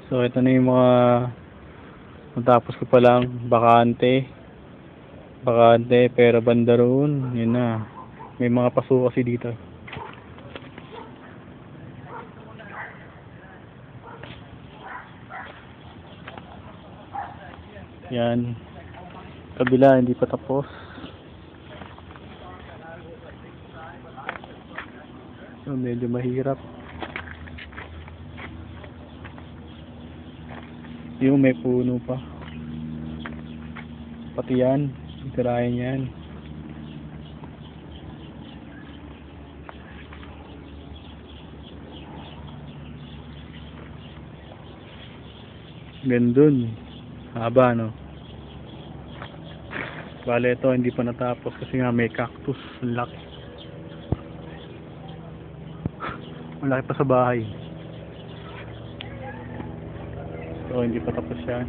So ito na yung mga matapos ko pa lang bakante pero banda roon yun na may mga paso kasi dito. Yan kabila hindi pa tapos. So, medyo mahirap yung may puno pa pati yan tirahin yan. Gandun haba no. Bale ito hindi pa natapos kasi nga may cactus laki. Malaki pa sa bahay. So hindi pa tapos yan.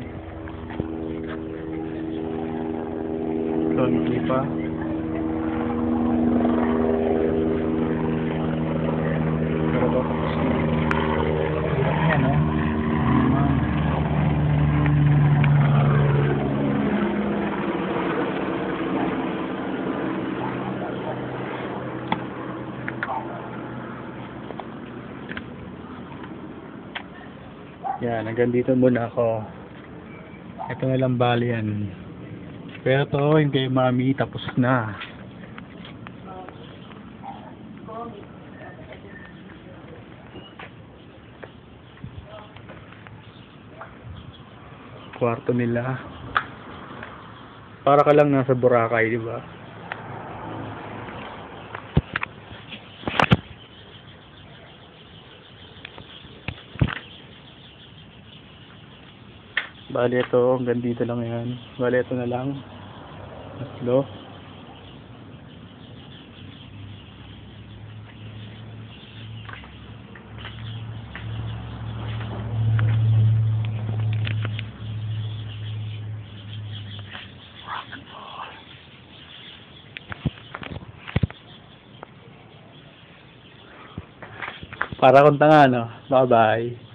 So hindi pa. Pero daw tapos na. Yan o. Yan, hanggang dito muna ako. Ito na lang bali yan. Pero to, yung kay mami, tapos na. Kwarto nila. Para ka lang nasa Boracay, di ba? Bali ito, hanggang dito lang yan. Bali ito na lang. Tatlo. Para kung tanga, no? Bye-bye.